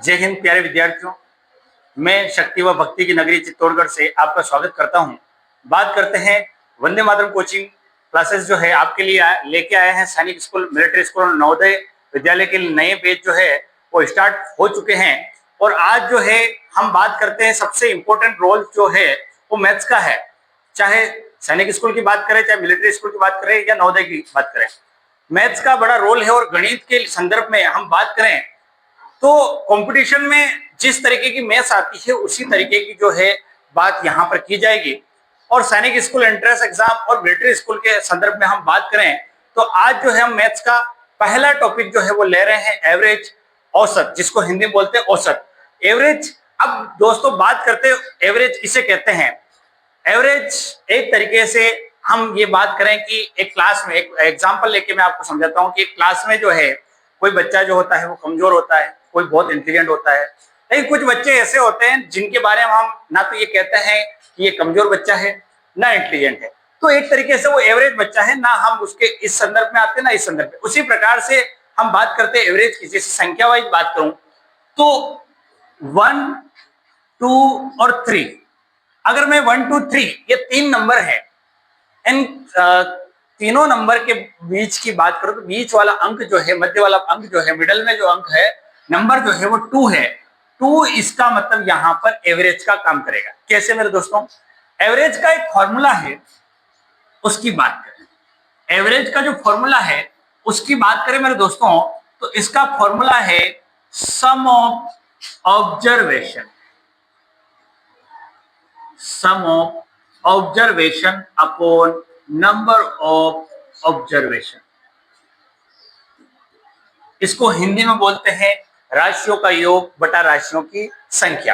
जय हिंद प्यारे विद्यार्थियों। मैं शक्ति व भक्ति की नगरी चित्तौड़गढ़ से आपका स्वागत करता हूं। बात करते हैं वंदे मातरम कोचिंग क्लासेस जो है आपके लिए लेके आए हैं। सैनिक स्कूल, मिलिट्री स्कूल और नवोदय विद्यालय के नए बैच जो है वो स्टार्ट हो चुके हैं। और आज जो है हम बात करते हैं सबसे इंपॉर्टेंट रोल जो है वो मैथ्स का है। चाहे सैनिक स्कूल की बात करें, चाहे मिलिट्री स्कूल की बात करें या नवोदय की बात करें, मैथ्स का बड़ा रोल है। और गणित के संदर्भ में हम बात करें तो कंपटीशन में जिस तरीके की मैथ्स आती है उसी तरीके की जो है बात यहाँ पर की जाएगी। और सैनिक स्कूल एंट्रेंस एग्जाम और मिलिट्री स्कूल के संदर्भ में हम बात करें तो आज जो है हम मैथ्स का पहला टॉपिक जो है वो ले रहे हैं एवरेज, औसत, जिसको हिंदी में बोलते हैं औसत, एवरेज। अब दोस्तों बात करते हैं एवरेज किसे कहते हैं। एवरेज एक तरीके से हम ये बात करें कि एक क्लास में, एक एग्जांपल लेके मैं आपको समझाता हूँ कि क्लास में जो है कोई बच्चा जो होता है वो कमजोर होता है, कोई बहुत इंटेलिजेंट होता है, लेकिन कुछ बच्चे ऐसे होते हैं जिनके बारे में हम ना तो ये कहते हैं कि ये कमजोर बच्चा है ना इंटेलिजेंट है, तो एक तरीके से वो एवरेज बच्चा है। ना हम उसके इस संदर्भ में आते हैं ना इस संदर्भ में। उसी प्रकार से हम बात करते हैं एवरेज की। जैसे संख्या वाइज बात करूं तो 1, 2 और 3, अगर मैं 1, 2, 3 ये 3 नंबर है, इन तीनों नंबर के बीच की बात करो तो बीच वाला अंक जो है, मध्य वाला अंक जो है, मिडल में जो अंक है, नंबर जो है वो 2 है। 2 इसका मतलब यहां पर एवरेज का काम करेगा। कैसे मेरे दोस्तों? एवरेज का एक फॉर्मूला है, उसकी बात करें। एवरेज का जो फॉर्मूला है उसकी बात करें मेरे दोस्तों तो इसका फॉर्मूला है sum of observation, sum of observation upon number of observation. इसको हिंदी में बोलते हैं राशियों का योग बटा राशियों की संख्या।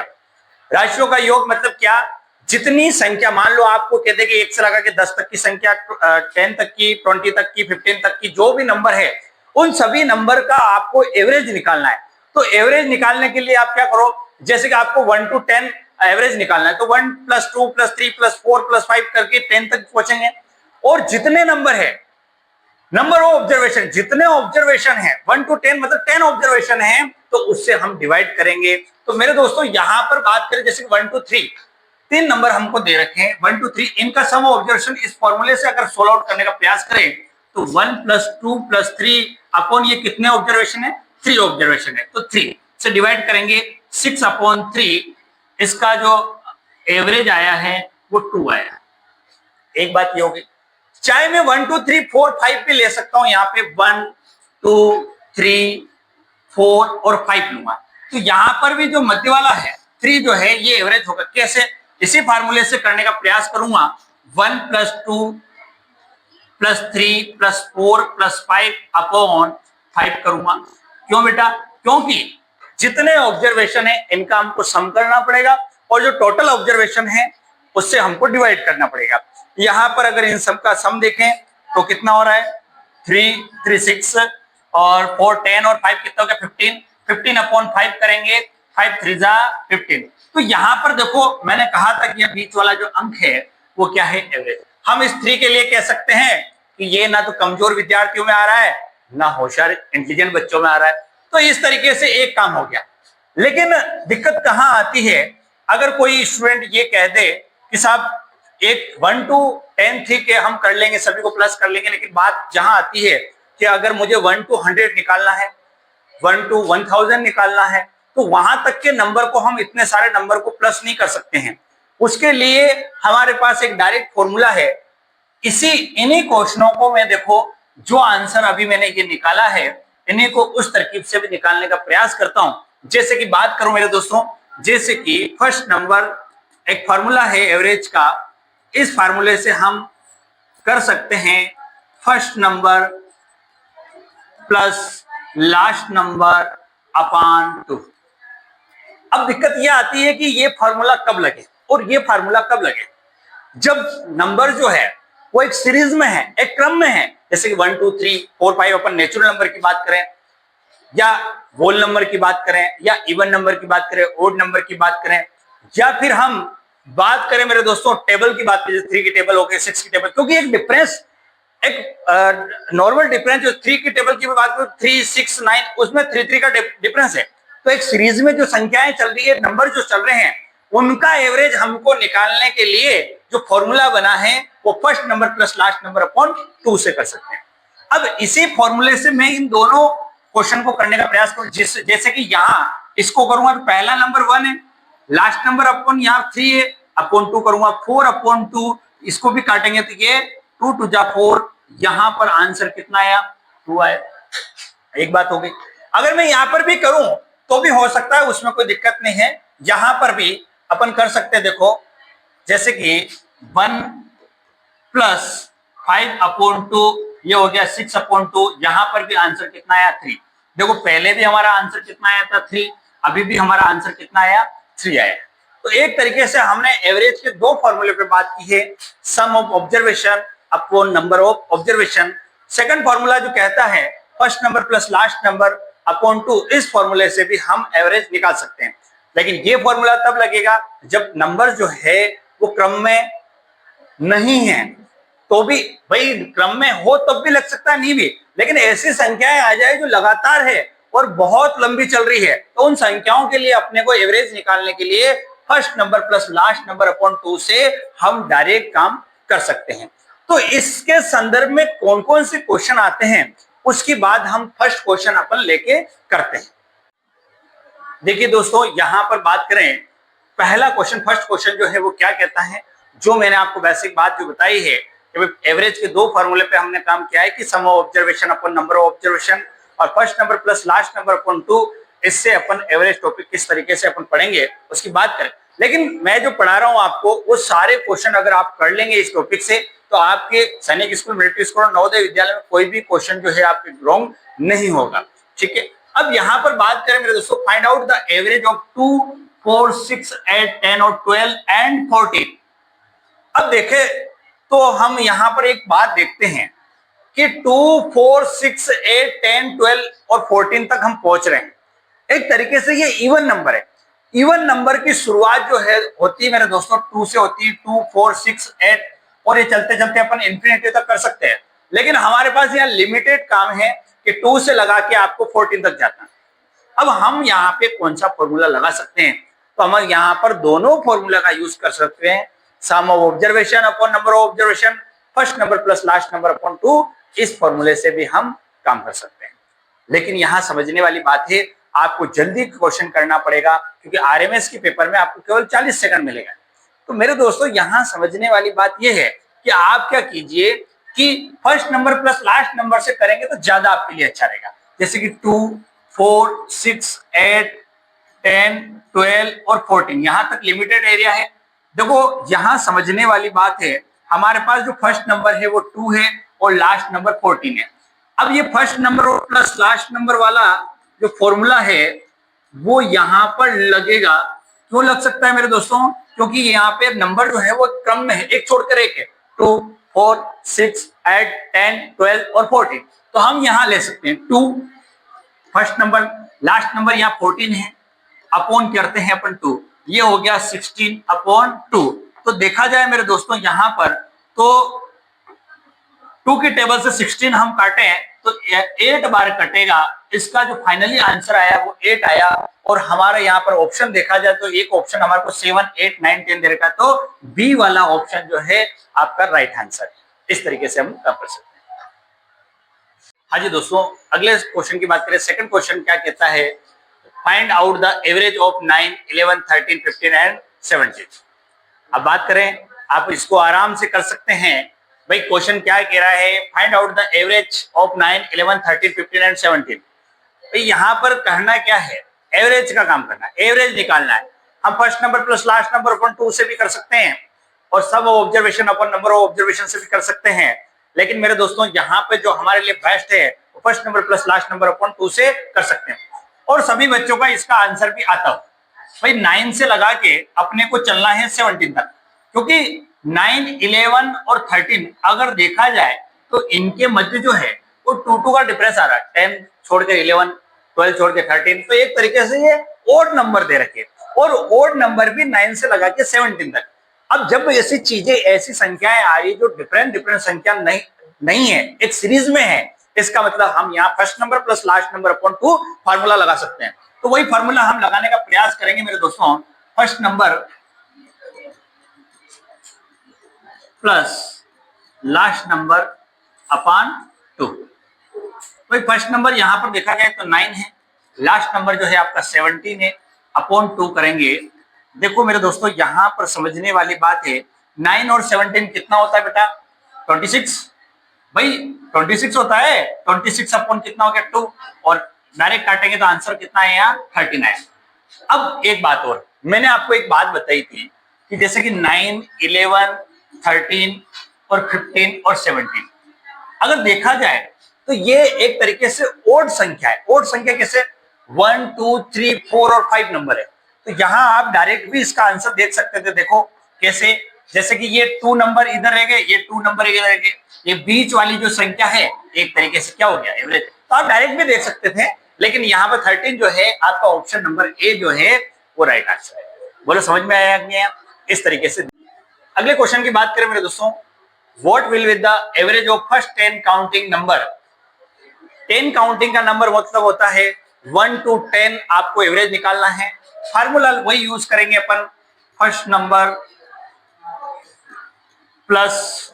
राशियों का योग मतलब क्या? जितनी संख्या, मान लो आपको कहते हैं कि 1 से लगा के 10 तक की संख्या, 10 तक की, 20 तक की, 15 तक की, जो भी नंबर है उन सभी नंबर का आपको एवरेज निकालना है। तो एवरेज निकालने के लिए आप क्या करो, जैसे कि आपको 1 to 10 एवरेज निकालना है तो 1 + 2 + 3 + 4 + 5 करके 10 तक पहुंचेंगे। और जितने नंबर है, नंबर ऑफ ऑब्जर्वेशन, जितने ऑब्जर्वेशन है 1 to 10 मतलब 10 ऑब्जर्वेशन है, तो उससे हम डिवाइड करेंगे। तो मेरे दोस्तों यहां पर बात करें जैसे 1 to 3, 3 नंबर हमको दे रखे हैं 1 to 3, इनका सम ऑब्जर्वेशन इस फॉर्मूले से अगर सोल्व आउट करने का प्रयास करें तो 1 + 2 + 3 अपॉन ये कितने ऑब्जर्वेशन है? 3 ऑब्जर्वेशन है, तो 3 से डिवाइड करेंगे 6/3, इसका जो एवरेज आया है वो 2 आया। एक बात ये होगी, चाहे मैं 1, 2, 3, 4, 5 भी ले सकता हूं, यहाँ पे 1, 2, 3, 4 और 5 लूंगा, तो यहां पर भी जो मध्य वाला है 3 जो है ये एवरेज होगा। कैसे? इसी फार्मूले से करने का प्रयास करूंगा, 1 + 2 + 3 + 4 + 5 अपॉन 5 करूंगा। क्यों बेटा? क्योंकि जितने ऑब्जर्वेशन है इनका हमको सम करना पड़ेगा और जो टोटल ऑब्जर्वेशन है उससे हमको डिवाइड करना पड़ेगा। यहां पर अगर इन सब का सम देखें तो कितना हो रहा है? 3, 3, 6 और 4, 10 और 5 कितना हो गया? 15, 15/5 करेंगे, 5 3 जा 15। तो यहां पर देखो मैंने कहा था कि बीच वाला जो अंक है वो क्या है? एवरेज। हम इस 3 के लिए कह सकते हैं कि ये ना तो कमजोर विद्यार्थियों में आ रहा है ना होशियार इंटेलिजेंट बच्चों में आ रहा है। तो इस तरीके से एक काम हो गया। लेकिन दिक्कत कहां आती है? अगर कोई स्टूडेंट ये कह दे कि साहब एक 1 to 10 ठीक है, हम कर लेंगे, सभी को प्लस कर लेंगे, लेकिन बात जहां आती है कि अगर मुझे 1 to 100 निकालना है, 1 to 1000 निकालना है, तो वहां तक के नंबर को हम इतने सारे नंबर को प्लस नहीं कर सकते हैं। उसके लिए हमारे पास एक डायरेक्ट फॉर्मूला है। इन्हीं क्वेश्चनों को मैं देखो, जो आंसर अभी मैंने ये निकाला है, इन्हीं को उस तरकीब से भी निकालने का प्रयास करता हूं। जैसे कि बात करूं मेरे दोस्तों, जैसे कि फर्स्ट नंबर, एक फॉर्मूला है एवरेज का, इस फार्मूले से हम कर सकते हैं first number plus last number upon 2। अब दिक्कत यह आती है कि ये फार्मूला कब लगे और ये फार्मूला कब लगे? जब नंबर जो है वो एक सीरीज में है, एक क्रम में है, जैसे कि 1, 2, 3, 4, 5 अपन नेचुरल नंबर की बात करें या होल नंबर की बात करें या इवन नंबर की बात करें, ओड नंबर की बात करें, या फिर हम बात करें मेरे दोस्तों टेबल की बात करें, 3 की टेबल हो गई, 6 की टेबल, क्योंकि एक डिफरेंस, एक नॉर्मल डिफरेंस जो 3 की टेबल की बात करें, 3, 6, 9, उसमें 3, 3 का डिफरेंस है। तो एक सीरीज में जो संख्याएं चल रही है, नंबर जो चल रहे हैं, उनका एवरेज हमको निकालने के लिए जो फॉर्मूला बना है वो first number plus last number upon 2 से कर सकते हैं। अब इसी फॉर्मूले से मैं इन दोनों क्वेश्चन को करने का प्रयास करूं, जैसे कि यहां इसको करूंगा तो पहला नंबर 1 है, लास्ट नंबर अपॉन यहां 3 है, अपॉन 2 करूंगा 4 अपॉन 2, इसको भी काटेंगे तो ये 2 2 जा 4, यहां पर आंसर कितना आया 2 आया। एक बात हो गई। अगर मैं यहां पर भी करूं तो भी हो सकता है, उसमें कोई दिक्कत नहीं है, यहां पर भी अपन कर सकते हैं। देखो जैसे कि 1 प्लस 5 अपॉन 2 ये हो गया 6 अपॉन 2, यहां पर भी आंसर कितना आया 3। देखो पहले भी हमारा आंसर कितना आया था 3, अभी भी हमारा आंसर कितना आया 3 आया। तो एक तरीके से हमने एवरेज के दो फॉर्मूले पे बात की है, sum of observation upon number of observation. Second formula जो कहता है first number plus last number upon 2, इस फॉर्मूले से भी हम एवरेज निकाल सकते हैं। लेकिन ये फॉर्मूला तब लगेगा जब नंबर जो है वो क्रम में नहीं है, तो भी भाई क्रम में हो तब भी लग सकता है, नहीं भी, लेकिन ऐसी संख्याएं आ जाए जो लगातार है और बहुत लंबी चल रही है, तो उन संख्याओं के लिए अपने को एवरेज निकालने के लिए first number plus last number upon 2 से हम डायरेक्ट काम कर सकते हैं। तो इसके संदर्भ में कौन कौन से क्वेश्चन आते हैं उसके बाद हम फर्स्ट क्वेश्चन अपन लेके करते हैं। देखिए दोस्तों, यहां पर बात करें पहला क्वेश्चन, फर्स्ट क्वेश्चन जो है वो क्या कहता है, जो मैंने आपको बेसिक बात जो बताई है कि एवरेज के दो फॉर्मूले पे हमने काम किया है कि sum of observation upon number of observation और first number plus last number upon 2, इससे अपन एवरेज टॉपिक किस तरीके से अपन पढ़ेंगे उसकी बात करें। लेकिन मैं जो पढ़ा रहा हूं आपको वो सारे क्वेश्चन अगर आप कर लेंगे इस टॉपिक से, तो आपके सैनिक स्कूल, मिलिट्री स्कूल और नवोदय विद्यालय में कोई भी क्वेश्चन जो है आपके रॉन्ग नहीं होगा। ठीक है, अब यहां पर बात करें मेरे दोस्तों, find out the average of 2 4 6 8 10 और 12 एंड 14। अब देखें तो हम यहां पर एक बात देखते हैं कि 2 4 6 8 10 12 और 14 तक हम पहुंच रहे हैं। एक तरीके से ये इवन नंबर है। इवन नंबर की शुरुआत जो है होती है मेरे दोस्तों 2 से होती है, 2 4 6 8, और ये चलते चलते अपन इंफिनिटी तक कर सकते हैं। लेकिन हमारे पास यहाँ लिमिटेड काम है कि 2 से लगा के आपको 14 तक जाता है। अब हम यहाँ पे कौन सा फॉर्मूला लगा सकते हैं, तो हम यहाँ पर दोनों फॉर्मूला का यूज कर सकते हैं, sum of observation upon number of observation, first number plus last number upon 2, इस फॉर्मूले से भी हम काम कर सकते हैं। लेकिन यहाँ समझने वाली बात है, आपको जल्दी क्वेश्चन करना पड़ेगा क्योंकि आरएमएस के पेपर में आपको केवल 40 सेकंड मिलेगा। तो मेरे दोस्तों यहाँ समझने वाली बात यह है कि आप क्या कीजिए कि first number plus last number से करेंगे तो ज्यादा आपके लिए अच्छा रहेगा। जैसे कि 2 4 6 8 10 12 और 14, यहां तक लिमिटेड एरिया है। देखो यहां समझने वाली बात है, हमारे पास जो फर्स्ट नंबर है वो 2 है और लास्ट नंबर 14 है। अब ये फर्स्ट नंबर और प्लस लास्ट नंबर वाला जो फॉर्मूला है वो यहां पर लगेगा। क्यों लग सकता है मेरे दोस्तों, क्योंकि यहाँ पे नंबर जो है वो क्रम में है, एक छोड़कर एक है, 2 4 6 8 10 12 और 14। तो हम यहां ले सकते हैं 2 फर्स्ट नंबर, लास्ट नंबर यहाँ 14 है, अपॉन करते हैं अपन 2, ये हो गया 16 अपॉन 2। तो देखा जाए मेरे दोस्तों यहाँ पर तो 2 की टेबल से 16 हम काटे हैं तो 8 बार कटेगा, इसका जो फाइनली आंसर आया वो 8 आया। और हमारा यहाँ पर ऑप्शन देखा जाए तो एक ऑप्शन हमारे को 7 8 9 10 दे रखा है, तो बी वाला ऑप्शन जो है आपका राइट आंसर है। इस तरीके से हम कर सकते हैं। हाँ जी दोस्तों, अगले क्वेश्चन की बात करें। सेकंड क्वेश्चन क्या कहता है, find out the average of 9 11 13 15 and 17। अब बात करें, आप इसको आराम से कर सकते हैं। भाई क्वेश्चन क्या कह रहा है, find out the average of 9 11 13 15 and 17। भाई यहाँ पर कहना क्या है, एवरेज का काम करना है, एवरेज निकालना है। हम first number plus last number upon 2 से भी कर सकते हैं और sum of observation upon number of observation से भी कर सकते हैं। लेकिन मेरे दोस्तों यहाँ पे जो हमारे लिए बेस्ट है वो first number plus last number upon 2 से कर सकते हैं। और सभी बच्चों का इसका आंसर भी आता हो। भाई 9 से लगा के अपने को चलना है 17 तक, क्योंकि 9 11 और 13 अगर देखा जाए तो इनके मध्य जो है वो 2 का डिफरेंस आ रहा है, 10 छोड़ के 11 12 छोड़ के 13। तो एक तरीके से ये ओड नंबर दे रखे और ओड नंबर भी 9 से लगा के 17 तक। अब जब ऐसी चीजें, ऐसी संख्याएं आ रही जो डिफरेंट संख्या नहीं है, एक सीरीज में है, इसका मतलब हम यहाँ first number plus last number upon 2 formula लगा सकते हैं। तो तो वही फॉर्मूला हम लगाने का प्रयास करेंगे मेरे दोस्तों, first number plus last number upon 2। भाई फर्स्ट नंबर यहां पर देखा जाए तो 9 है, लास्ट नंबर जो है आपका 17 है, अपॉन 2 करेंगे। देखो मेरे दोस्तों यहां पर समझने वाली बात है, 9 और 17 कितना होता है बेटा? 26। भाई 26 होता है, 26 अपॉन कितना हो गया? 2, और डायरेक्ट काटेंगे तो आंसर कितना है यहाँ? 39। अब एक बात और, मैंने आपको एक बात बताई थी कि जैसे कि 9, 11, 13 और 15 और 17 अगर देखा जाए तो ये एक तरीके से ओड संख्या है। ओड संख्या कैसे? 1, 2, 3, 4 और 5 नंबर है। तो यहां आप डायरेक्ट भी इसका आंसर देख सकते थे। देखो कैसे, जैसे कि ये 2 नंबर इधर रह गए, ये 2 नंबर इधर रह गए, ये बीच वाली जो संख्या है एक तरीके से क्या हो गया? एवरेज। तो आप डायरेक्ट भी देख सकते थे, लेकिन यहाँ पर 13 जो है आपका ऑप्शन नंबर ए जो है वो राइट आंसर है। बोलो समझ में आया नहीं आया? इस तरीके से अगले क्वेश्चन की बात करें मेरे दोस्तों, what will with the average of first 10 counting number. 10 counting का नंबर मतलब होता है 1 to 10 आपको एवरेज निकालना है। फार्मूला वही यूज करेंगे अपन, first number plus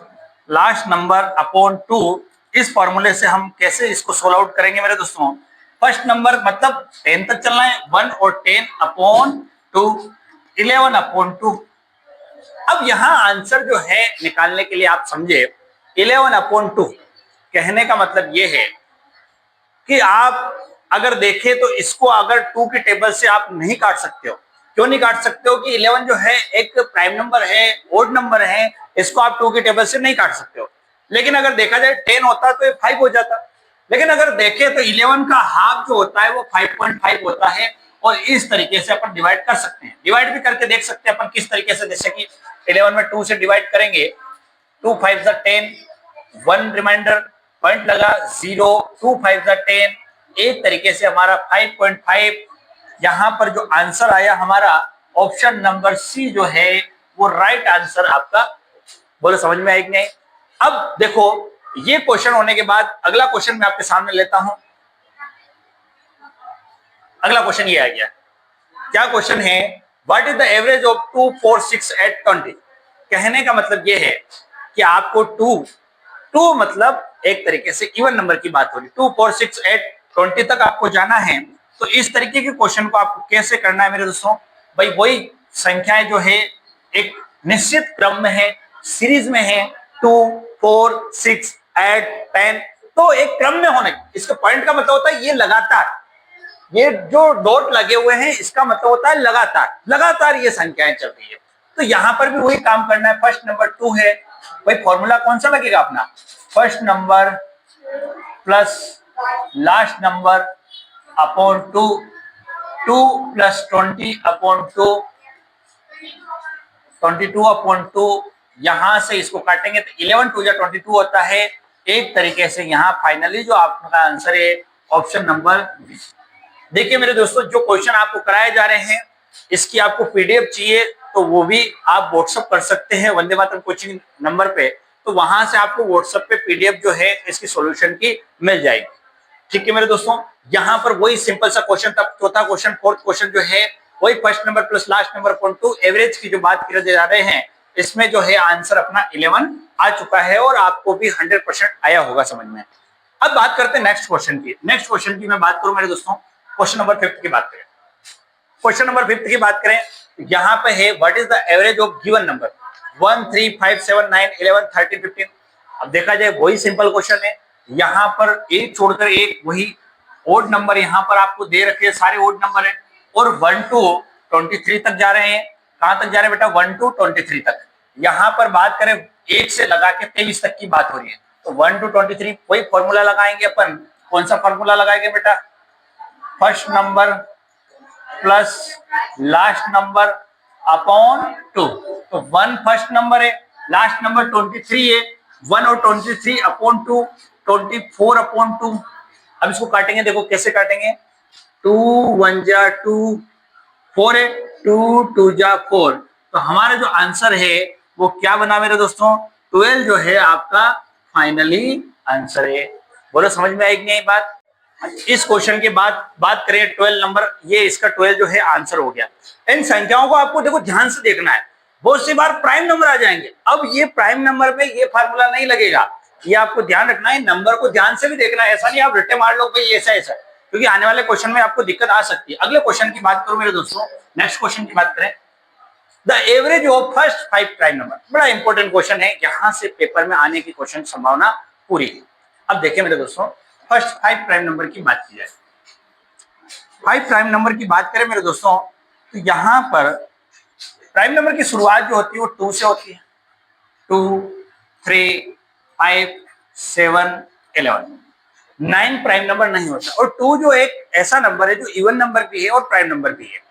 last number upon 2। इस फॉर्मूले से हम कैसे इसको सोल्व आउट करेंगे मेरे दोस्तों? फर्स्ट नंबर मतलब 10 तक चलना है, 1 और 10 अपॉन 2, 11 अपॉन 2। अब यहां आंसर जो है निकालने के लिए आप समझे 11 अपॉन 2 कहने का मतलब यह है कि आप अगर देखें तो इसको अगर 2 की टेबल से आप नहीं काट सकते हो। क्यों नहीं काट सकते हो? कि 11 जो है एक प्राइम नंबर है, ओड नंबर है, इसको आप 2 की टेबल से नहीं काट सकते हो। लेकिन अगर देखा जाए 10 होता तो ये 5 हो जाता। लेकिन अगर देखें तो 11 का हाफ जो होता है वो 5.5 होता है, और इस तरीके से अपन डिवाइड कर सकते हैं। डिवाइड भी करके देख सकते हैं अपन किस तरीके से, जैसे कि 11 में 2 से डिवाइड करेंगे, 2 5 10, 1 रिमाइंडर, पॉइंट लगा 0, 2 5 10, एक तरीके से हमारा 5.5। यहां पर जो आंसर आया हमारा ऑप्शन नंबर सी जो है वो राइट आंसर आपका। बोलो समझ में आएगी नहीं? अब देखो ये क्वेश्चन होने के बाद अगला क्वेश्चन मैं आपके सामने लेता हूं। अगला क्वेश्चन ये आ गया, क्या क्वेश्चन है? What is the average of 2, 4, 6, 8, 20। कहने का मतलब ये है कि आपको 2 मतलब एक तरीके से इवन नंबर की बात हो रही, 2, 4, 6, 8, 20 तक आपको जाना है। तो इस तरीके के क्वेश्चन को आपको कैसे करना है मेरे दोस्तों? भाई वही संख्याएं जो है एक निश्चित क्रम में है, सीरीज में है, 2, 4, 6, 8, 10, तो एक क्रम में होने। इसका पॉइंट का मतलब होता है ये लगातार, ये जो डॉट लगे हुए हैं इसका मतलब होता है लगातार, लगातार ये संख्याएं चल रही है। तो यहां पर भी वही काम करना है। फर्स्ट नंबर 2 है, भाई फॉर्मूला कौन सा लगेगा अपना? First number plus last number upon 2, 2 plus 20 upon 2, 22 upon 2। यहां से इसको काटेंगे तो 11 2 या 22 होता है। एक तरीके से यहां फाइनली जो आपका आंसर है ऑप्शन नंबर बी। देखिए मेरे दोस्तों, जो क्वेश्चन आपको कराए जा रहे हैं इसकी आपको पीडीएफ चाहिए तो वो भी आप व्हाट्सएप कर सकते हैं वंदे मातरम कोचिंग नंबर पे। तो वहां से आपको व्हाट्सएप पे पीडीएफ जो है इसकी सॉल्यूशन की मिल जाएगी। ठीक है मेरे दोस्तों, यहाँ पर वही सिंपल सा क्वेश्चन था। चौथा क्वेश्चन, फोर्थ क्वेश्चन जो है वही first number plus last number upon 2 average की जो बात कर जा रहे हैं, इसमें जो है आंसर अपना 11 आ चुका है और आपको भी 100% आया होगा समझ में। अब बात करते हैं नेक्स्ट क्वेश्चन की। नेक्स्ट क्वेश्चन की मैं बात करूं मेरे दोस्तों, क्वेश्चन नंबर 5 की बात करें। क्वेश्चन नंबर 5 की बात करें, यहाँ पे है what is the average of given number 1, 3, 5, 7, 9, 11, 13, 15। अब देखा जाए वही सिंपल क्वेश्चन है, यहाँ पर एक छोड़कर एक वही ओड नंबर यहाँ पर आपको दे रखे हैं, सारे ओड नंबर है और 1 to 23 तक जा रहे हैं। कहां तक जा रहे हैं बेटा? 1 to 23 तक। यहाँ पर बात करें 1 से लगा के 23 तक की बात हो रही है, तो 1 to 23 वही फॉर्मूला लगाएंगे अपन। कौन सा फॉर्मूला लगाएंगे बेटा? First number plus last number upon 2। तो 1 फर्स्ट नंबर है, लास्ट नंबर 23 है, 1 और 23 अपॉन 2, 24 अपॉन 2। अब इसको काटेंगे, देखो कैसे काटेंगे, 2 1 जा 2, 4 है, 2 2 जा 4। तो हमारा जो आंसर है वो क्या बना मेरे दोस्तों? 12 जो है आपका फाइनली आंसर है। बोलो समझ में आएगी नहीं बात? इस क्वेश्चन के बाद बात करें 12 नंबर, ये इसका 12 जो है आंसर हो गया। इन संख्याओं को आपको देखो ध्यान से देखना है, बहुत सी बार प्राइम नंबर आ जाएंगे। अब ये प्राइम नंबर में ये फार्मूला नहीं लगेगा, ये आपको ध्यान रखना है, नंबर को ध्यान से भी देखना है, ऐसा नहीं आप रट्टे मार लो भाई ऐसा ऐसा, क्योंकि आने वाले क्वेश्चन में आपको दिक्कत आ सकती है। अगले क्वेश्चन की बात करूं मेरे दोस्तों, नेक्स्ट क्वेश्चन की बात करें, the average of first 5 prime number. बड़ा इंपॉर्टेंट क्वेश्चन है, यहां से पेपर में आने की क्वेश्चन संभावना पूरी है। अब देखिए मेरे दोस्तों, फर्स्ट 5 प्राइम नंबर की बात की जाए, 5 प्राइम नंबर की बात करें मेरे दोस्तों, तो यहां पर प्राइम नंबर की शुरुआत जो होती है वो 2 से होती है। 2, 3, 5, 7, 11, 9 प्राइम नंबर नहीं होता। और 2 जो एक ऐसा नंबर है जो इवन नंबर भी है और प्राइम नंबर भी है।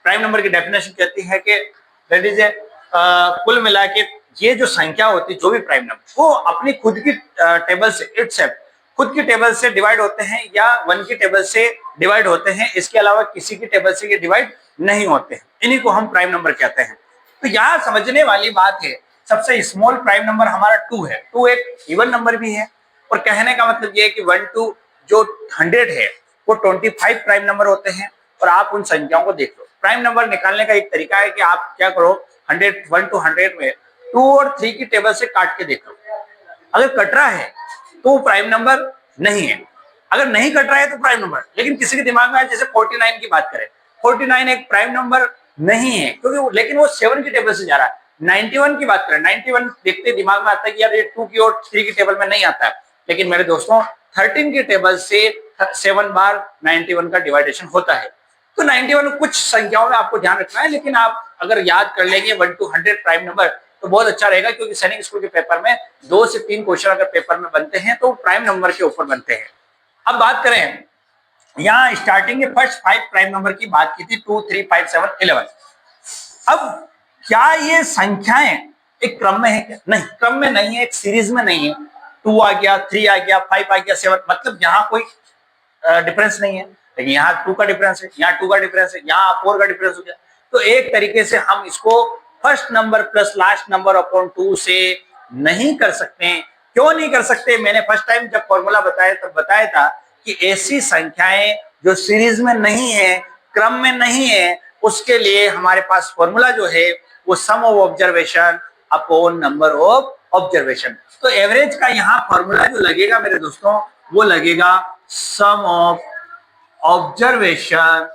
प्राइम नंबर की डेफिनेशन कहती है कि दैट इज ए कुल मिला के ये जो संख्या होती है, जो भी प्राइम नंबर, वो अपनी खुद की टेबल से इटसेल्फ खुद की टेबल से डिवाइड होते हैं या 1 की टेबल से डिवाइड होते हैं, इसके अलावा किसी की टेबल से ये डिवाइड नहीं होते हैं, इन्हीं को हम प्राइम नंबर कहते हैं। तो यहाँ समझने वाली बात है, सबसे स्मॉल प्राइम नंबर हमारा 2 है। 2 एक इवन नंबर भी है, और कहने का मतलब ये है कि 1 to जो 100 है वो 25 प्राइम नंबर होते हैं। और आप उन संख्याओं को देख लो, प्राइम नंबर निकालने का एक तरीका है कि आप क्या करो, 1 to 100 में 2 और 3 की टेबल से काट के देख लो, अगर कट रहा है तो प्राइम नंबर नहीं है, अगर नहीं कट रहा है तो प्राइम नंबर। लेकिन किसी के दिमाग में जैसे 49 की बात करें, 49 एक प्राइम नंबर नहीं है, क्योंकि लेकिन वो 7 की टेबल से जा रहा है। 91 की बात करें, 91 देखते दिमाग में आता है कि यार ये 2 की और 3 की टेबल में नहीं आता है, लेकिन मेरे दोस्तों 13 की टेबल से 7 बार 91 का डिवाइडेशन होता है। तो 91 कुछ संख्याओं में आपको ध्यान रखना है, लेकिन आप अगर याद कर लेंगे 1 to 100 प्राइम नंबर तो बहुत अच्छा रहेगा, क्योंकि सैनिक स्कूल के पेपर में 2 से 3 क्वेश्चन अगर पेपर में बनते हैं तो प्राइम नंबर के ऊपर बनते हैं। अब बात करें, यहाँ स्टार्टिंग में फर्स्ट 5 प्राइम नंबर की बात की थी, 2, 3, 5, 7, 11। अब क्या ये संख्याएं एक क्रम में है क्या? नहीं, क्रम में नहीं है, एक सीरीज में नहीं है। 2 आ गया, 3 आ गया, 5 आ गया, 7, मतलब यहाँ कोई डिफरेंस नहीं है। लेकिन यहाँ 2 का डिफरेंस है, यहाँ 2 का डिफरेंस है, यहाँ 4 का डिफरेंस हो गया। तो एक तरीके से हम इसको first number plus last number upon 2 से नहीं कर सकते। क्यों नहीं कर सकते? मैंने फर्स्ट टाइम जब फॉर्मूला बताया तब बताया था कि ऐसी संख्याएं जो सीरीज में नहीं है, क्रम में नहीं है, उसके लिए हमारे पास फॉर्मूला जो है वो sum of observation upon number of observation. तो एवरेज का यहाँ फॉर्मूला जो लगेगा मेरे दोस्तों, वो लगेगा sum of observation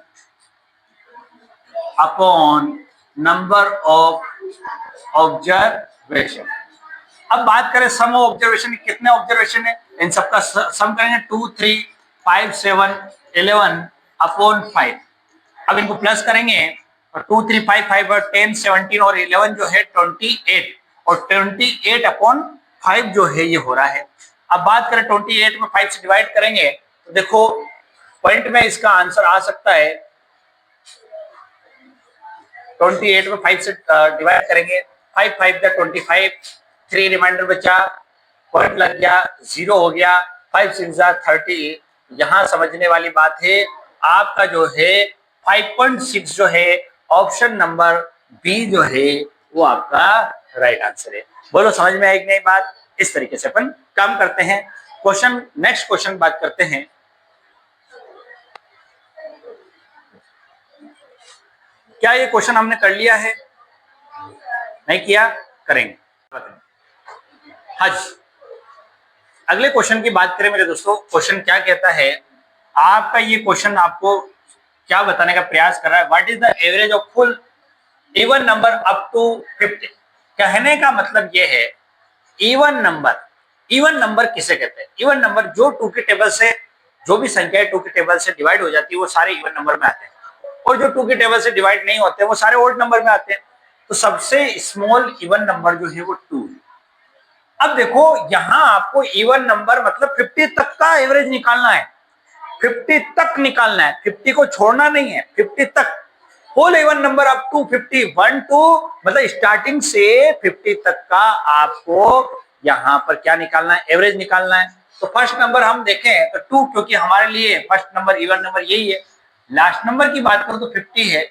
upon number of observation. अब बात करें सम ऑफ ऑब्जर्वेशन, कितने ऑब्जर्वेशन है, इन सबका सम करेंगे 2, 3, 5, 7, 11 अपॉन 5। अब इनको प्लस करेंगे और 2, 3, 5, 5 और 10, 17 और 11 जो है 28, और 28 अपॉन 5 जो है ये हो रहा है। अब बात करें 28 में 5 से डिवाइड करेंगे तो देखो पॉइंट में इसका आंसर आ सकता है, 28 में 5 से डिवाइड करेंगे, 5 5 द 25, 3 रिमाइंडर बचा, पॉइंट लग गया, 0 हो गया, 5 6 30। यहाँ समझने वाली बात है, आपका जो है 5.6 जो है ऑप्शन नंबर बी जो है वो आपका राइट आंसर है। बोलो समझ में आई कि नहीं बात? इस तरीके से अपन काम करते हैं। क्वेश्चन, नेक्स्ट क्वेश्चन बात करते हैं। क्या ये क्वेश्चन हमने कर लिया है? नहीं किया? करेंगे। हाँ जी, अगले क्वेश्चन की बात करें मेरे दोस्तों, क्वेश्चन क्या कहता है, आपका ये क्वेश्चन आपको क्या बताने का प्रयास कर रहा है, what is the average of full even number up to 50। कहने का मतलब ये है, इवन नंबर किसे कहते हैं? इवन नंबर जो 2 की टेबल से, जो भी संख्या 2 की टेबल से डिवाइड हो जाती है वो सारे इवन नंबर में आते हैं, और जो 2 की टेबल से डिवाइड नहीं होते वो सारे ओड नंबर में आते हैं। तो सबसे स्मॉल इवन नंबर जो है वो 2 है। अब देखो यहां आपको इवन नंबर मतलब 50 तक का एवरेज निकालना है, 50 तक निकालना है, 50 को छोड़ना नहीं है, 50 तक whole even number up to 50, 1 to मतलब स्टार्टिंग से 50 तक का आपको यहां पर क्या निकालना है? एवरेज निकालना है। तो फर्स्ट नंबर हम देखें तो 2, क्योंकि हमारे लिए फर्स्ट नंबर इवन नंबर यही है। लास्ट नंबर की बात करूं तो 50 है,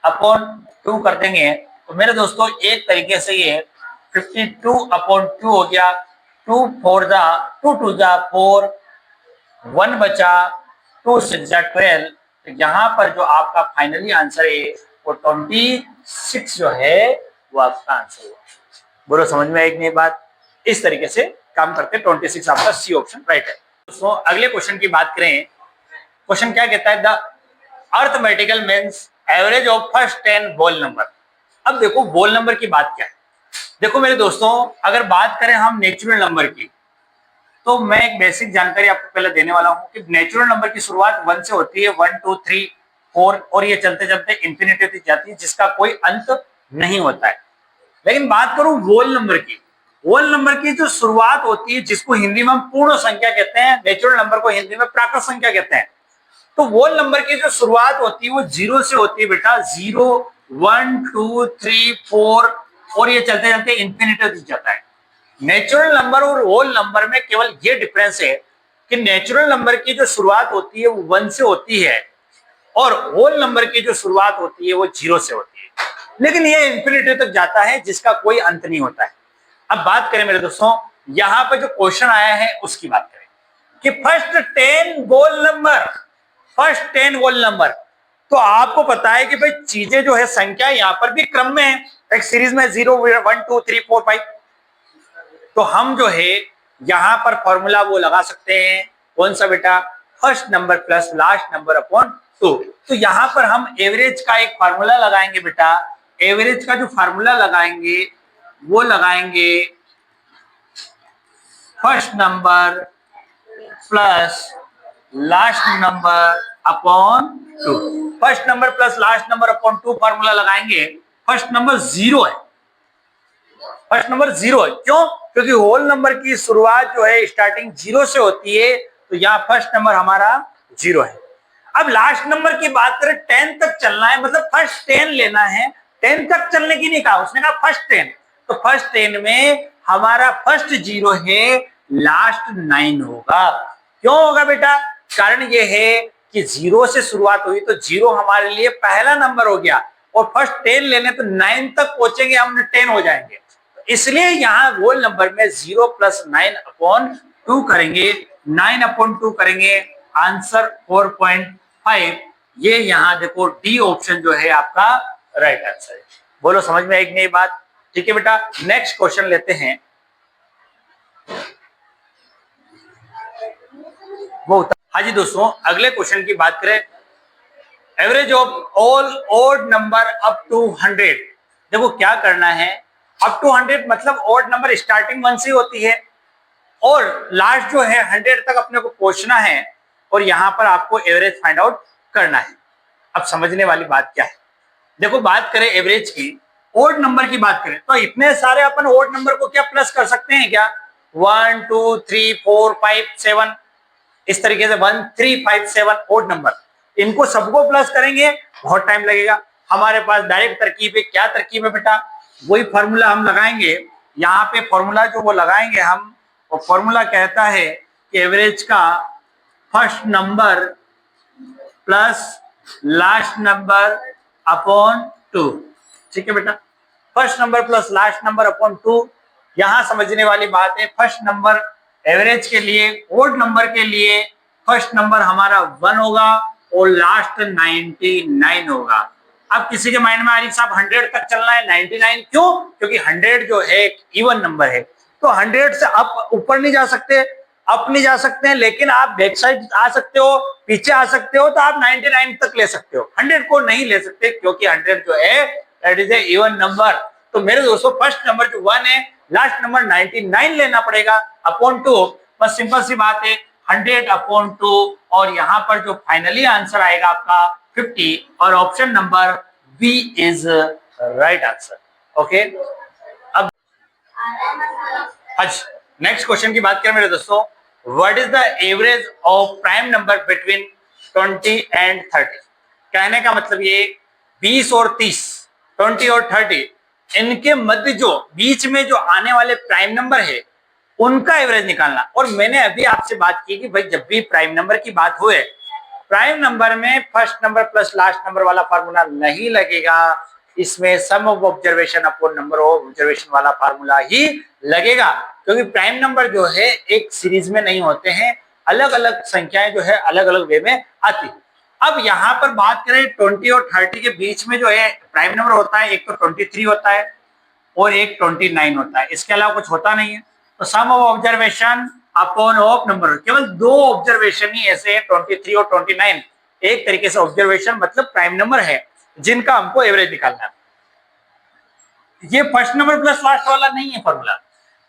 अपॉन 2 कर देंगे तो मेरे दोस्तों एक तरीके से ये 52 अपॉन 2 हो गया, 2 4 जा 2 2 जा 4, 1 बचा, 2 6 12, तो यहाँ पर जो आपका फाइनली आंसर है वो 26 जो है वो आपका आंसर हुआ। बोलो समझ में आएगी नहीं बात? इस तरीके से काम करते हैं। 26 आपका सी ऑप्शन राइट है। दोस्तों अगले क्वेश्चन की बात करें, क्वेश्चन क्या कहता है, the arithmetical means average of first 10 whole number. अब देखो होल नंबर की बात क्या है। देखो मेरे दोस्तों, अगर बात करें हम नेचुरल नंबर की, तो मैं एक बेसिक जानकारी आपको पहले देने वाला हूं कि नेचुरल नंबर की शुरुआत 1 से होती है, 1 2 3 4, और ये चलते चलते इंफिनिटी तक जाती है, जिसका कोई अंत नहीं होता है। लेकिन बात करूं होल नंबर की, होल नंबर की जो शुरुआत होती है, जिसको हिंदी में हम पूर्ण संख्या कहते हैं, नेचुरल नंबर को हिंदी में प्राकृत संख्या कहते हैं, तो होल नंबर की जो शुरुआत होती है वो 0 से होती है बेटा। 0 1 2 3 4, और ये चलते चलते इंफिनिटी तक जाता है। नेचुरल नंबर और होल नंबर में केवल ये डिफरेंस है कि नेचुरल नंबर की जो शुरुआत होती है वो 1 से होती है, और होल नंबर की जो शुरुआत होती है वो 0 से होती है, लेकिन ये इंफिनिटी तक जाता है, जिसका कोई अंत नहीं होता है। अब बात करें मेरे दोस्तों, यहां पर जो क्वेश्चन आया है उसकी बात करें कि first 10 whole number, first 10 whole number, तो आपको पता है कि भाई चीजें जो है संख्या यहां पर भी क्रम में है, एक सीरीज में 0 1 2 3 4 5, तो हम जो है यहां पर फॉर्मूला वो लगा सकते हैं, कौन सा बेटा, first number plus last number upon 2। तो यहां पर हम एवरेज का एक फार्मूला लगाएंगे बेटा। एवरेज का जो फार्मूला लगाएंगे वो लगाएंगे first number plus last number upon 2। First number plus last number upon 2 formula लगाएंगे। फर्स्ट नंबर 0 है, फर्स्ट नंबर 0 है, क्यों? क्योंकि होल नंबर की शुरुआत जो है स्टार्टिंग 0 से होती है, तो यहाँ फर्स्ट नंबर हमारा 0 है। अब लास्ट नंबर की बात करें, 10 तक चलना है, मतलब फर्स्ट 10 लेना है। 10 तक चलने की नहीं कहा, उसने कहा फर्स्ट 10, तो फर्स्ट 10 में हमारा फर्स्ट 0 है, लास्ट 9 होगा। क्यों होगा बेटा? कारण ये है कि 0 से शुरुआत हुई, तो 0 हमारे लिए पहला नंबर हो गया, और फर्स्ट 10 लेने तो 9 तक पहुंचेंगे हम, 10 हो जाएंगे, इसलिए यहां होल नंबर में 0 प्लस 9 अपॉन 2 करेंगे। 9 अपॉन 2 करेंगे, आंसर 4.5। ये यहां देखो डी ऑप्शन जो है आपका राइट आंसर है। बोलो समझ में आएगी नहीं बात? ठीक है बेटा, नेक्स्ट क्वेश्चन लेते हैं। हाँ जी दोस्तों, अगले क्वेश्चन की बात करें, average of all odd number up to 100। देखो क्या करना है, अप टू 100 मतलब ओड नंबर स्टार्टिंग 1 से होती है, और लास्ट जो है 100 तक अपने को पहुंचना है, और यहां पर आपको एवरेज फाइंड आउट करना है। अब समझने वाली बात क्या है, देखो बात करें एवरेज की, ओड नंबर की बात करें, तो इतने सारे अपन ओड नंबर को क्या प्लस कर सकते हैं क्या? 1 2 3 4 5 7, इस तरीके से 1 3 5 7 ओड नंबर, इनको सबको प्लस करेंगे, बहुत टाइम लगेगा। हमारे पास डायरेक्ट तरकीब है। क्या तरकीब है बेटा? वही फॉर्मूला हम लगाएंगे। यहाँ पे फॉर्मूला जो वो लगाएंगे हम, वो फॉर्मूला कहता है कि एवरेज का first number plus last number upon 2। ठीक है बेटा, first number plus last number upon 2। यहां समझने वाली बात है, फर्स्ट नंबर एवरेज के लिए, ओड नंबर के लिए फर्स्ट नंबर हमारा 1 होगा, और लास्ट 99 होगा। अब किसी के माइंड में आरिफ साहब 100 तक चलना है, 99 क्यों? क्योंकि 100 जो है एक इवन नंबर है, तो 100 से अप ऊपर नहीं जा सकते, अप नहीं जा सकते हैं, लेकिन आप बैक साइड आ सकते हो, पीछे आ सकते हो, तो आप 99 तक ले सकते हो। 100 को नहीं ले सकते, क्योंकि 100 जो है that is a even number. तो मेरे दोस्तों फर्स्ट नंबर जो 1 है, लास्ट नंबर 99 लेना पड़ेगा अपॉन 2। बस सिंपल सी बात है, 100 अपॉन 2, और यहां पर जो फाइनली आंसर आएगा आपका 50, और option number B is right answer. Okay, अब आज नेक्स्ट क्वेश्चन की बात करें मेरे दोस्तों, what is the average of prime number between 20 and 30। कहने का मतलब ये 20 और 30, 20 और 30, इनके मध्य जो बीच में जो आने वाले प्राइम नंबर है उनका एवरेज निकालना। और मैंने अभी आपसे बात की कि भाई जब भी प्राइम नंबर की बात हुए, प्राइम नंबर में first number plus last number वाला फार्मूला नहीं लगेगा, इसमें sum of observation upon number of observation वाला फार्मूला ही लगेगा। क्योंकि प्राइम नंबर जो है एक सीरीज में नहीं होते हैं, अलग अलग संख्याएं जो है अलग अलग वे में आती है। अब यहां पर बात करें 20 और 30 के बीच में जो है प्राइम नंबर होता है, एक तो 23 होता है और एक 29 होता है, इसके अलावा कुछ होता नहीं है। तो sum of observation upon of number, केवल दो ऑब्जर्वेशन ही ऐसे है 23 और 29, एक तरीके से ऑब्जर्वेशन मतलब प्राइम नंबर है जिनका हमको एवरेज निकालना है। ये फर्स्ट नंबर प्लस लास्ट वाला नहीं है फॉर्मूला,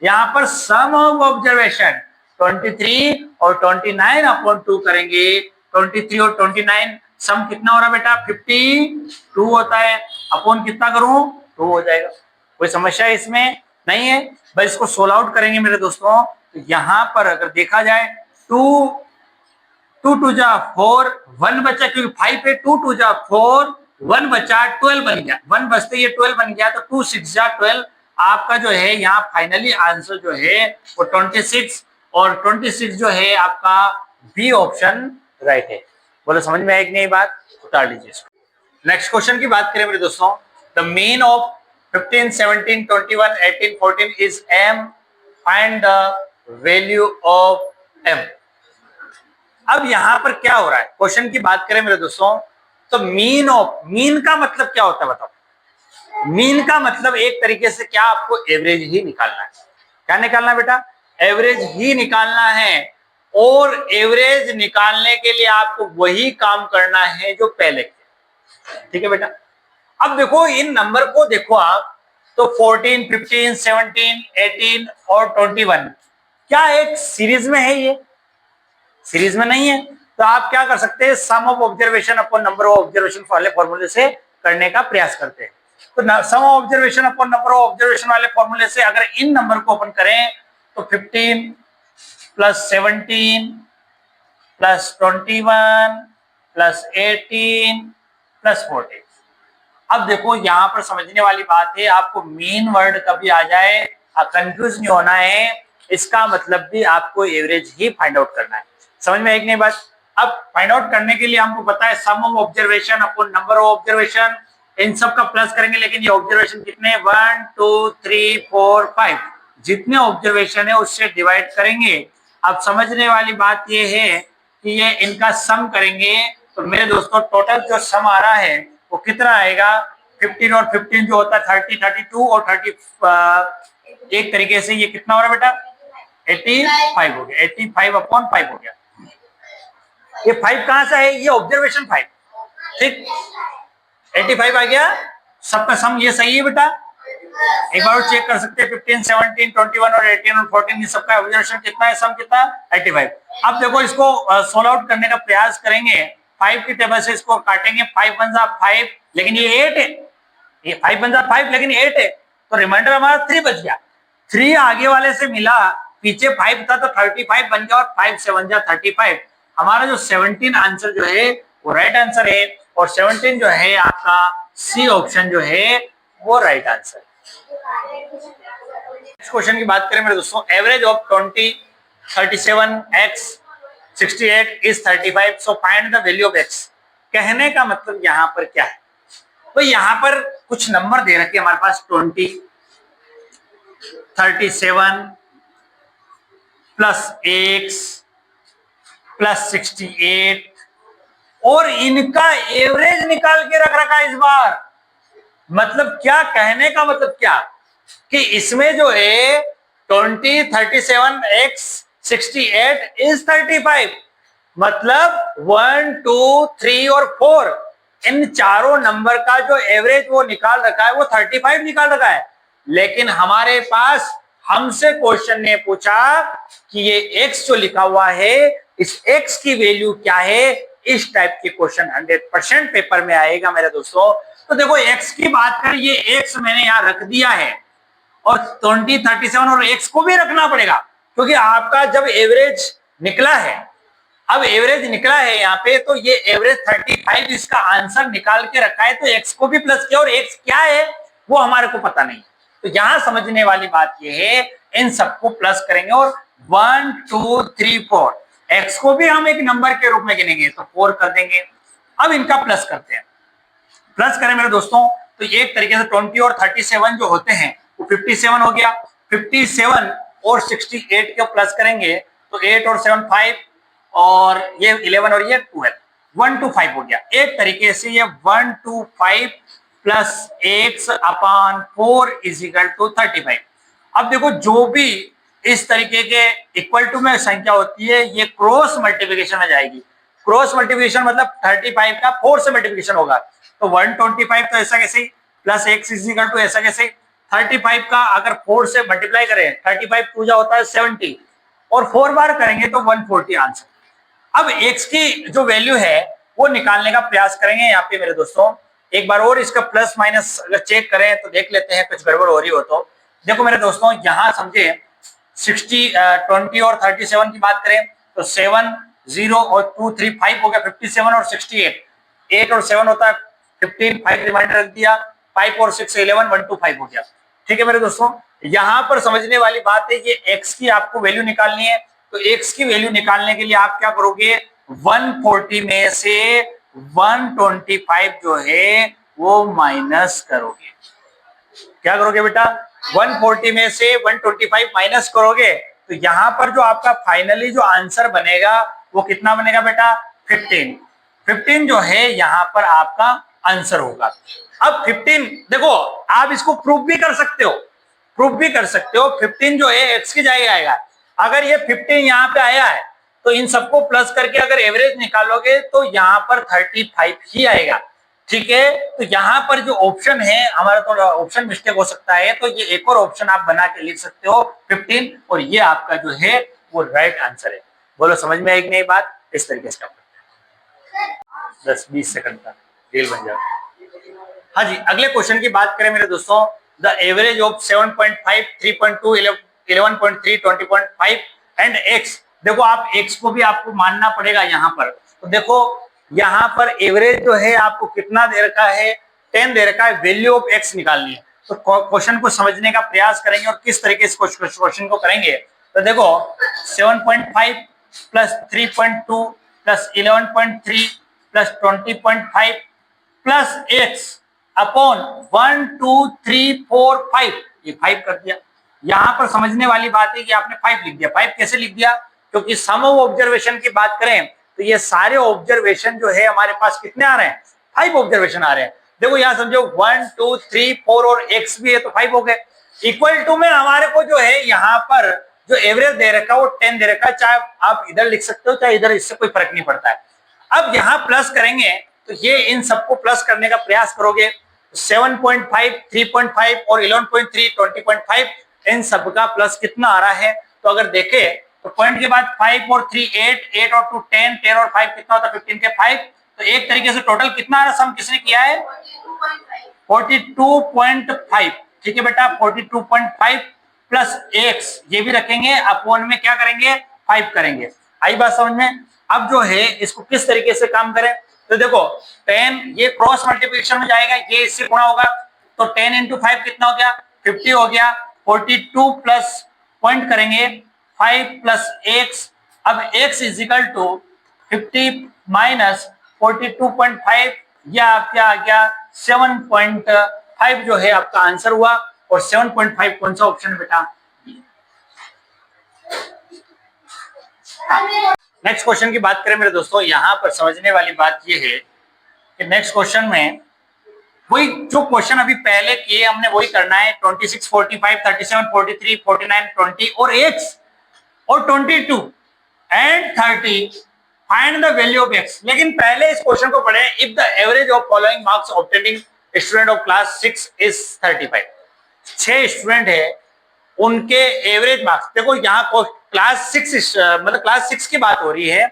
यहां पर सम ऑफ ऑब्जर्वेशन 23 और 29 अपॉन 2 करेंगे। 23 और 29 सम कितना हो रहा है बेटा 52 होता है, अपॉन कितना करूं 2 हो जाएगा। कोई समस्या इसमें नहीं है, बस इसको सोल्व आउट करेंगे मेरे दोस्तों। तो यहां पर अगर देखा जाए 2 2 जा 4, 1 बचा क्योंकि 5 पे 2 2 जा 4, 1 बचा 12 बन गया, 1 बचते ये 12 बन गया, तो 2 6 जा 12 आपका जो है यहाँ फाइनली आंसर जो है वो 26, और 26 जो है आपका बी ऑप्शन राइट है। बोलो समझ में आए कि नहीं बात, उतार लीजिए इसको। नेक्स्ट क्वेश्चन की बात करें मेरे दोस्तों, the mean of 15 17 21 18 14 is m, find the value of m। अब यहां पर क्या हो रहा है, क्वेश्चन की बात करें मेरे दोस्तों, तो मीन ऑफ, मीन का मतलब क्या होता है बताओ। मीन का मतलब एक तरीके से क्या, आपको एवरेज ही निकालना है। क्या निकालना है बेटा, एवरेज ही निकालना है, और एवरेज निकालने के लिए आपको वही काम करना है जो पहले किया। ठीक है बेटा। अब देखो इन नंबर को देखो आप, तो 14 15 17 18 और 21 क्या एक सीरीज में है, ये सीरीज में नहीं है। तो आप क्या कर सकते हैं, sum of observation upon number of observation वाले फॉर्मूले से करने का प्रयास करते हैं। तो sum of observation upon number of observation वाले फॉर्मूले से अगर इन नंबर को अपन करें तो 15 प्लस 17 प्लस 21 प्लस 18 प्लस 14। अब देखो यहां पर समझने वाली बात है, आपको मीन वर्ड कभी आ जाए कंफ्यूज नहीं होना है, इसका मतलब भी आपको एवरेज ही फाइंड आउट करना है। समझ में एक नहीं बात। अब फाइंड आउट करने के लिए हमको पता है sum of observation upon number of observation, इन सब का प्लस करेंगे, लेकिन ये ऑब्जर्वेशन कितने 1 2 3 4 5 जितने ऑब्जर्वेशन है उससे डिवाइड करेंगे। अब समझने वाली बात ये है कि ये इनका सम करेंगे, तो मेरे दोस्तों टोटल जो सम आ रहा है वो कितना आएगा, 15 और 15 जो होता है 30 32 और 30 एक तरीके से ये कितना हो रहा है बेटा 85 हो गया, 85 अपॉन 5 हो गया। ये 5 कहां से है, ये ऑब्जर्वेशन 5, ठीक 85 आ गया, सबका सम ये सही है बेटा। एक बार चेक कर सकते हैं 15 17 21 और 18 और 14 ये सबका ऑब्जर्वेशन कितना है, सम कितना 85। अब देखो इसको सोल्व आउट करने का प्रयास करेंगे, 5 की टेबल से इसको काटेंगे, 5 1 जा 5 लेकिन ये 8 है, ये 5 1 जा 5 लेकिन 8 है, तो रिमाइंडर हमारा 3 बच गया। 3 आगे वाले से मिला, पीछे 5 था तो 35 बन गया, और 5 7 जा 35। हमारा जो 17 आंसर जो है वो राइट आंसर है, और 17 जो है आपका सी ऑप्शन जो है वो राइट आंसर। नेक्स्ट क्वेश्चन की बात करें मेरे दोस्तों, average of 20 37 x 68 is 35, so find the value of x। कहने का मतलब यहां पर क्या है, तो यहां पर कुछ नंबर दे रखे हमारे पास 20 37 प्लस x प्लस 68, और इनका एवरेज निकाल के रख रखा है इस बार। मतलब क्या, कहने का मतलब क्या कि इसमें जो है 20 37 x 68 इज 35, मतलब 1 2 3 और 4 इन चारों नंबर का जो एवरेज वो निकाल रखा है वो 35 निकाल रखा है। लेकिन हमारे पास हमसे क्वेश्चन ने पूछा कि ये x जो लिखा हुआ है इस x की वैल्यू क्या है, इस टाइप के क्वेश्चन 100% पेपर में आएगा मेरे दोस्तों। तो देखो x की बात करें, ये x मैंने यहां रख दिया है, और 20 37 और x को भी रखना पड़ेगा, क्योंकि आपका जब एवरेज निकला है, अब एवरेज निकला है यहाँ पे, तो ये एवरेज 35 इसका आंसर निकाल के रखा है, तो x को भी प्लस किया, और x क्या है वो हमारे को पता नहीं। तो यहां समझने वाली बात ये है, इन सबको प्लस करेंगे, और 1 2 3 4 x को भी हम एक नंबर के रूप में गिनेंगे तो 4 कर देंगे। अब इनका प्लस करते हैं, प्लस करें मेरे दोस्तों, तो एक तरीके से 20 और 37 जो होते हैं वो 57 हो गया, 57 और 68 का प्लस करेंगे तो 8 और 7 5, और ये 11 और ये 12, 1 to 5 हो गया। एक तरीके से ये 1 to 5 plus x upon 4 is equal to 35। अब देखो जो भी इस तरीके के इक्वल टू में संख्या होती है ये क्रॉस मल्टीप्लिकेशन में जाएगी। क्रॉस मल्टीप्लिकेशन मतलब 35 का 4 से मल्टीप्लिकेशन होगा, तो 125 तो ऐसा कैसे, plus x is equal to ऐसा कैसे, 35 का अगर 4 से मल्टीप्लाई करें 35 पूजा होता है 70 और 4 बार करेंगे तो 140 आंसर। अब x की जो वैल्यू है वो निकालने का प्रयास करेंगे यहाँ पे मेरे दोस्तों। एक बार और इसका प्लस माइनस अगर चेक करें तो देख लेते हैं कुछ गड़बड़ हो रही हो तो। देखो मेरे दोस्तों यहाँ समझे 20 और 37 की बात करें तो 7 0 और 2 3 5 हो गया 57 और 68, 8 और 7 होता है 15, 5 रिमाइंडर रख दिया, 5 और 6 11, 1 to 5 हो गया। ठीक है मेरे दोस्तों, यहाँ पर समझने वाली बात है ये x की आपको वैल्यू निकालनी है, तो x की वैल्यू निकालने के लिए आप क्या करोगे, 140 में से 125 जो है वो माइनस करोगे। क्या करोगे बेटा, 140 में से 125 माइनस करोगे तो यहां पर जो आपका फाइनली जो आंसर बनेगा वो कितना बनेगा बेटा, 15 जो है यहां पर आपका आंसर होगा। अब 15 देखो आप इसको प्रूफ भी कर सकते हो, 15 जो है x की जगह आएगा। अगर ये 15 यहाँ पे आया है तो इन सबको प्लस करके अगर एवरेज निकालोगे तो यहाँ पर 35 ही आएगा। ठीक है, तो यहाँ पर जो ऑप्शन है हमारा थोड़ा ऑप्शन मिस्टेक हो सकता है, तो ये एक और ऑप्शन आप बना के लिख सकते हो 15 और ये आपका जो है वो राइट आंसर है। बोलो समझ में आई कि नहीं बात, इस तरीके से काम करते हैं। 10-20 सेकंड का डील बन जाए। हाँ जी, अगले क्वेश्चन की बात करें मेरे दोस्तों, the average of 7.5 3.2 11.3 20.5 and x। देखो आप x को भी आपको मानना पड़ेगा यहाँ पर। तो देखो यहाँ पर एवरेज जो है आपको कितना दे रखा है, 10 दे रखा है, वैल्यू ऑफ x निकालनी है। तो क्वेश्चन को समझने का प्रयास करेंगे और किस तरीके से क्वेश्चन को करेंगे। तो देखो 7.5 plus 3.2 plus 11.3 plus 20.5 plus x upon 1 2 3 4 5, ये 5 कर दिया। यहां पर समझने वाली बात है कि आपने 5 लिख दिया। 5 कैसे लिख दिया, क्योंकि सम ऑफ ऑब्जर्वेशन की बात करें तो ये सारे ऑब्जर्वेशन जो है हमारे पास कितने आ रहे हैं, 5 ऑब्जर्वेशन आ रहे हैं। देखो यहां समझो 1 2 3 4 और x भी है तो 5 हो गए। इक्वल टू में हमारे को जो है यहाँ पर जो एवरेज दे रखा है वो 10 दे रखा है, चाहे आप इधर लिख सकते हो चाहे इधर, इससे कोई फर्क नहीं पड़ता है। अब यहाँ प्लस करेंगे तो ये इन सबको प्लस करने का प्रयास करोगे, 7.5 3.5 और 11.3 20.5 इन सबका प्लस कितना आ रहा है। तो अगर देखे तो पॉइंट के बाद 5 और 3 8, 8 और 2 10, 10 और 5 कितना होता है 15 के 5। तो एक तरीके से टोटल कितना आ रहा, सम किसने किया है 42.5। ठीक है बेटा, 42.5 प्लस x ये भी रखेंगे, अपॉन में क्या करेंगे 5 करेंगे। आई बात समझ में। अब जो है इसको किस तरीके से काम करें, तो देखो 10 ये क्रॉस मल्टीप्लिकेशन में जाएगा, ये इससे गुणा होगा, तो 10 into 5 कितना हो गया 50 हो गया। 42 प्लस पॉइंट करेंगे 5 प्लस x, अब x is equal to 50 minus 42.5, यह आपका आ गया 7.5 जो है आपका आंसर हुआ। और 7.5 कौन सा ऑप्शन बेटा, नेक्स्ट क्वेश्चन की बात करें मेरे दोस्तों, यहां पर समझने वाली बात यह है कि नेक्स्ट क्वेश्चन में वही जो क्वेश्चन अभी पहले किए हमने वही करना है। 26 45 37 43 49 20 और x और 22 and 30 find the value of x। लेकिन पहले इस क्वेश्चन को पढ़े, if the average of following marks obtaining student of class 6 is 35। 6 student है, उनके एवरेज मार्क्स देखो यहाँ क्लास 6 मतलब क्लास 6 की बात हो रही है।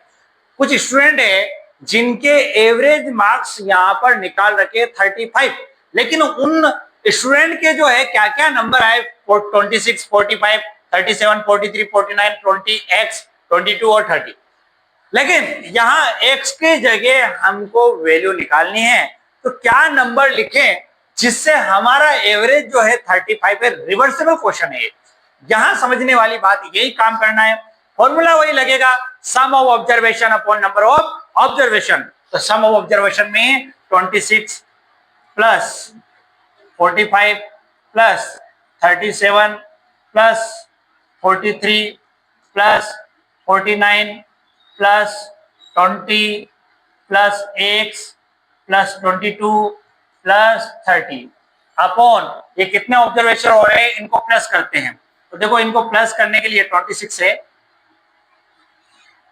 कुछ स्टूडेंट है जिनके एवरेज मार्क्स यहाँ पर निकाल रखे 35, लेकिन उन स्टूडेंट के जो है क्या क्या नंबर आए 26 45 37 43 49 20 x 22 और 30। लेकिन यहाँ x की जगह हमको वैल्यू निकालनी है, तो क्या नंबर लिखें जिससे हमारा एवरेज जो है 35 है। रिवर्सिबल क्वेश्चन है, यहां समझने वाली बात यही काम करना है। फॉर्मूला वही लगेगा, sum of observation upon number of observation. तो सम ऑफ ऑब्जर्वेशन में 26 plus 45 plus 37 plus 43 plus 49 plus 20 plus x plus 22 plus 30 upon ये कितने ऑब्जर्वेशन हो रहे हैं, इनको प्लस करते हैं। तो देखो इनको प्लस करने के लिए 26 है,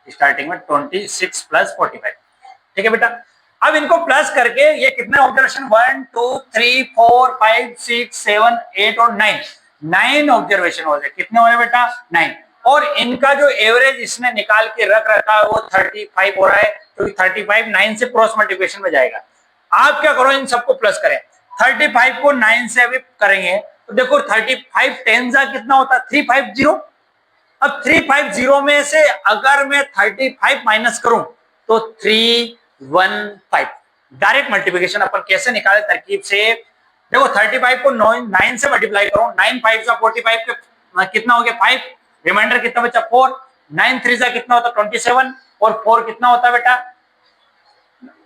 स्टार्टिंग में 26 प्लस 45, ठीक है बेटा। अब इनको प्लस करके ये कितने ऑब्जर्वेशन 1 2 3 4 5 6 7 8 और 9 ऑब्जर्वेशन हो रहे, कितने हो रहे बेटा 9। और इनका जो एवरेज इसने निकाल के रख रखा है वो 35 हो रहा है, क्योंकि 35 9 से क्रॉस मल्टीप्लिकेशन में जाएगा। आप क्या करो, इन सबको प्लस करें, 35 को 9 से अभी करेंगे तो देखो 35 10 जा कितना होता है 350। अब 350 में से अगर मैं 35 माइनस करूं तो 315। डायरेक्ट मल्टीप्लिकेशन अपन कैसे निकाले तरकीब से, देखो 35 को 9 से मल्टीप्लाई करो, 9 5 जा 45 के कितना हो गया 5, रिमाइंडर कितना बचा 4, 9 3 जा कितना होता 27 और 4 कितना होता बेटा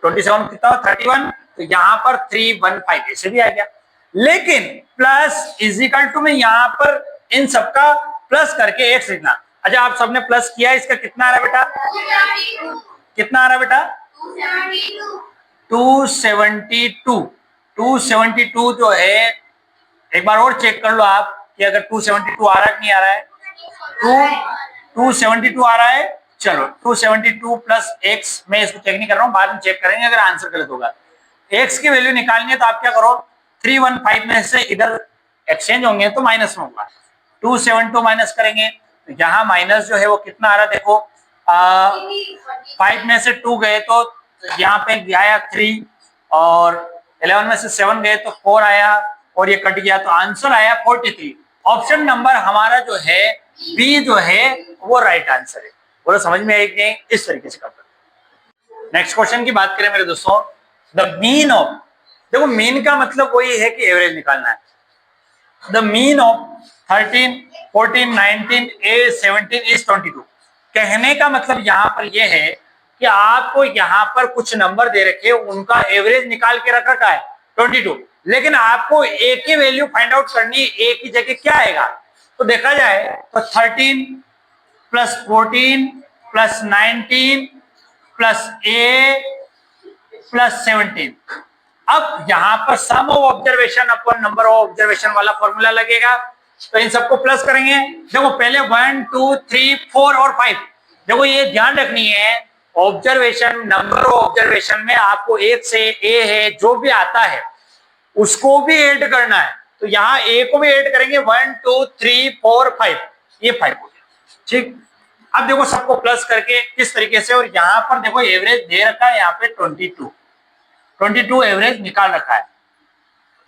27 कितना होता 31। तो यहां पर 315 ऐसे भी आ गया। लेकिन प्लस इजिकल टू में यहां पर इन सबका प्लस करके एक्स लिखना। अच्छा आप सबने प्लस किया, इसका कितना आ रहा है बेटा, कितना आ रहा है बेटा 272। 272 जो है, एक बार और चेक कर लो आप कि अगर 272 आ रहा है कि नहीं आ रहा है। 272 आ रहा है, चलो 272 प्लस एक्स, मैं इसको चेक नहीं कर रहा हूं, बाद में चेक करेंगे अगर आंसर गलत होगा। एक्स की वैल्यू निकालनी है तो आप क्या करो, 315 में से इधर एक्सचेंज होंगे तो माइनस में होगा, 272 माइनस करेंगे तो यहाँ माइनस जो है वो कितना आ रहा है देखो 5 में से 2 गए तो यहाँ पे आया 3 और 11 में से 7 गए तो 4 आया और ये कट गया तो आंसर आया 43। ऑप्शन नंबर हमारा जो है बी जो है वो राइट आंसर है। बोलो समझ में आई कि नहीं, इस तरीके से करते हैं। नेक्स्ट क्वेश्चन की बात करें मेरे दोस्तों, द मीन ऑफ, देखो मीन का मतलब वही है कि एवरेज निकालना है। The mean of 13 14 19 17 is 22। कहने का मतलब यहां पर यह है कि आपको यहां पर कुछ नंबर दे रखे, उनका एवरेज निकाल के रख रखा है 22, लेकिन आपको एक ही वैल्यू फाइंड आउट करनी, एक ही जगह क्या आएगा। तो देखा जाए तो 13 plus 14 plus 19 plus A plus 17। अब यहां पर sum of observation upon number of observation वाला फॉर्मूला लगेगा, तो इन सबको प्लस करेंगे। देखो पहले 1 2 3 4 और 5, देखो ये ध्यान रखनी है, ऑब्जर्वेशन नंबर ऑफ ऑब्जर्वेशन में आपको एक से ए है जो भी आता है उसको भी ऐड करना है, तो यहाँ ए को भी ऐड करेंगे 1 2 3 4 5, ये 5 हो गया, ठीक। अब देखो सबको प्लस करके किस तरीके से, और यहाँ पर देखो एवरेज दे रखा है यहाँ पे 22 एवरेज निकाल रखा है,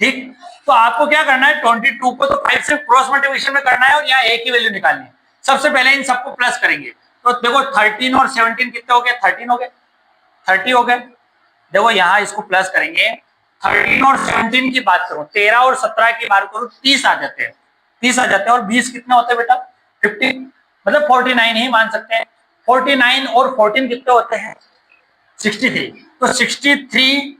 ठीक। तो आपको क्या करना है, 22 को तो 5 से क्रॉस मल्टीप्लिकेशन में करना है और यहाँ ए की वैल्यू निकालनी है। सबसे पहले इन सबको प्लस करेंगे, तो देखो 13 और 17 कितने हो गए 13 हो गए, 30 हो गए। देखो यहाँ इसको प्लस करेंगे, 13 और 17 की बात करूं, 13 और 17 की बात करूं 30 आ जाते हैं, 30 आ जाते हैं। और 20 कितने होते हैं बेटा 50, मतलब 49 ही मान सकते हैं। 49 और 14 कितने होते हैं 63, तो 63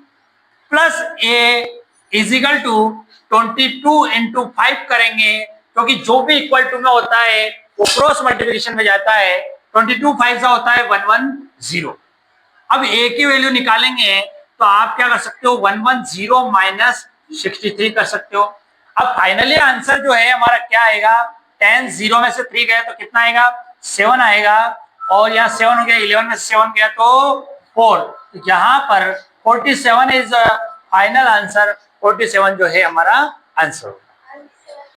plus a is equal to 22 into 5 करेंगे, क्योंकि जो भी इक्वल टू में होता है वो क्रॉस मल्टीप्लिकेशन में जाता है। 22 5 का होता है 110। अब ए की वैल्यू निकालेंगे तो आप क्या कर सकते हो 110 माइनस 63 कर सकते हो। अब फाइनली आंसर जो है हमारा क्या आएगा, 10 0 में से 3 गया तो कितना आएगा 7 आएगा, और यहाँ 7 हो गया, 11 में से 7 गया तो 4। यहाँ पर 47 इज फाइनल आंसर, 47 जो है हमारा आंसर होगा।